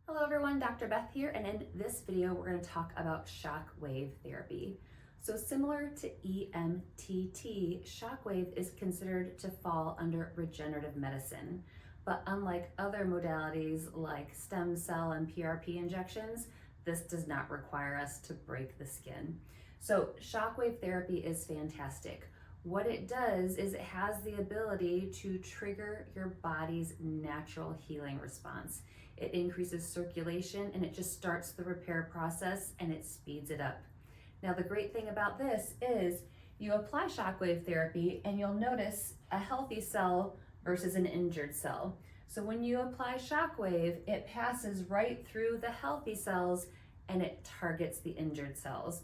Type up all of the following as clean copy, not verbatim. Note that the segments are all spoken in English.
Hello everyone, Dr. Beth here, and in this video we're going to talk about shockwave therapy. So similar to EMTT, shockwave is considered to fall under regenerative medicine. But unlike other modalities like stem cell and PRP injections, this does not require us to break the skin. So shockwave therapy is fantastic. What it does is it has the ability to trigger your body's natural healing response. It increases circulation and it just starts the repair process and it speeds it up. Now the great thing about this is you apply shockwave therapy and you'll notice a healthy cell versus an injured cell. So when you apply shockwave, it passes right through the healthy cells and it targets the injured cells.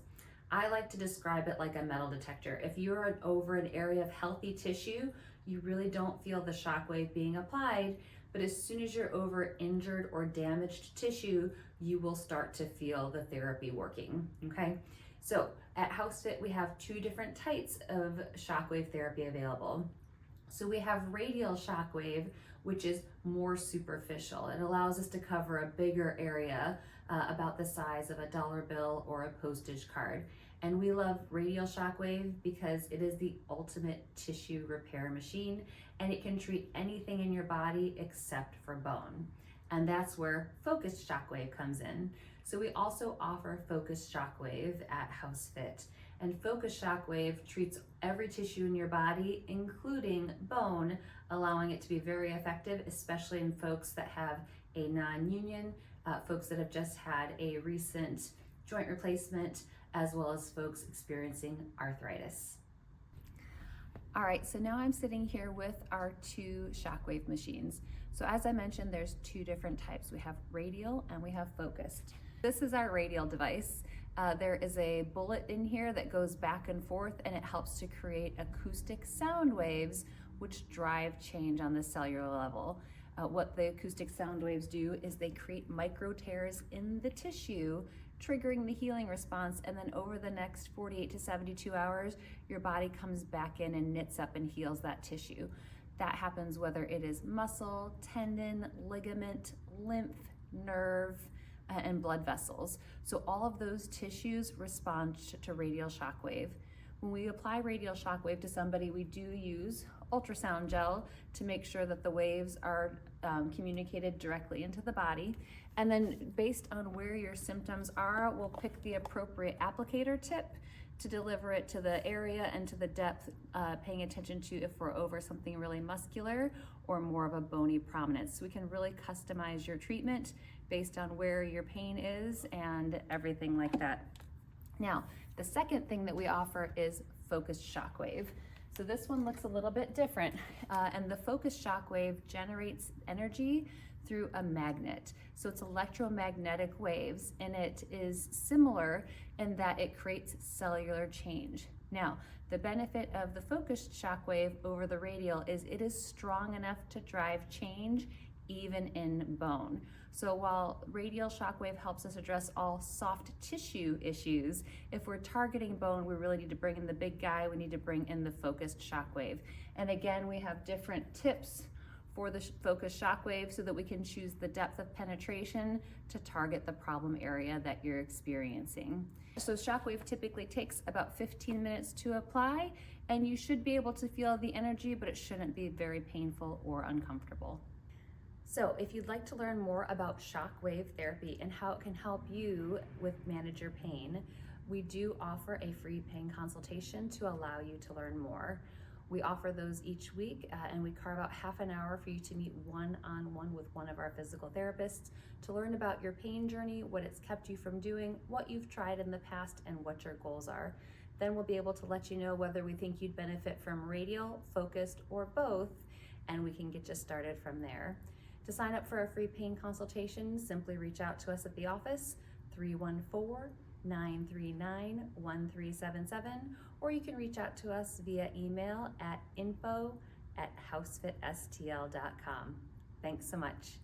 I like to describe it like a metal detector. If you're over an area of healthy tissue, you really don't feel the shockwave being applied, but as soon as you're over injured or damaged tissue, you will start to feel the therapy working, okay? So at HouseFit, we have two different types of shockwave therapy available. So we have radial shockwave, which is more superficial. It allows us to cover a bigger area, about the size of a dollar bill or a postage card. And we love radial shockwave because it is the ultimate tissue repair machine and it can treat anything in your body except for bone. And that's where focused shockwave comes in. So we also offer focused shockwave at HouseFit. And focused shockwave treats every tissue in your body, including bone, allowing it to be very effective, especially in folks that have a non-union, folks that have just had a recent joint replacement, as well as folks experiencing arthritis. All right, so now I'm sitting here with our two shockwave machines. So as I mentioned, there's two different types. We have radial and we have focused. This is our radial device. There is a bullet in here that goes back and forth and it helps to create acoustic sound waves which drive change on the cellular level. What the acoustic sound waves do is they create micro tears in the tissue, triggering the healing response, and then over the next 48 to 72 hours, your body comes back in and knits up and heals that tissue. That happens whether it is muscle, tendon, ligament, lymph, nerve, and blood vessels. So all of those tissues respond to radial shockwave. When we apply radial shockwave to somebody, we do use ultrasound gel to make sure that the waves are communicated directly into the body. And then based on where your symptoms are, we'll pick the appropriate applicator tip to deliver it to the area and to the depth, paying attention to if we're over something really muscular or more of a bony prominence. So we can really customize your treatment based on where your pain is and everything like that. Now, the second thing that we offer is focused shockwave. So this one looks a little bit different, and the focused shockwave generates energy through a magnet. So it's electromagnetic waves, and it is similar in that it creates cellular change. Now, the benefit of the focused shockwave over the radial is it is strong enough to drive change even in bone. So while radial shockwave helps us address all soft tissue issues, if we're targeting bone, we really need to bring in the big guy. We need to bring in the focused shockwave. And again, we have different tips for the focused shockwave so that we can choose the depth of penetration to target the problem area that you're experiencing. So shockwave typically takes about 15 minutes to apply, and you should be able to feel the energy, but it shouldn't be very painful or uncomfortable. So if you'd like to learn more about shockwave therapy and how it can help you manage your pain, we do offer a free pain consultation to allow you to learn more. We offer those each week and we carve out half an hour for you to meet one-on-one with one of our physical therapists to learn about your pain journey, what it's kept you from doing, what you've tried in the past, and what your goals are. Then we'll be able to let you know whether we think you'd benefit from radial, focused, or both, and we can get you started from there. To sign up for a free pain consultation, simply reach out to us at the office, 314-939-1377, or you can reach out to us via email at info@housefitstl.com. Thanks so much.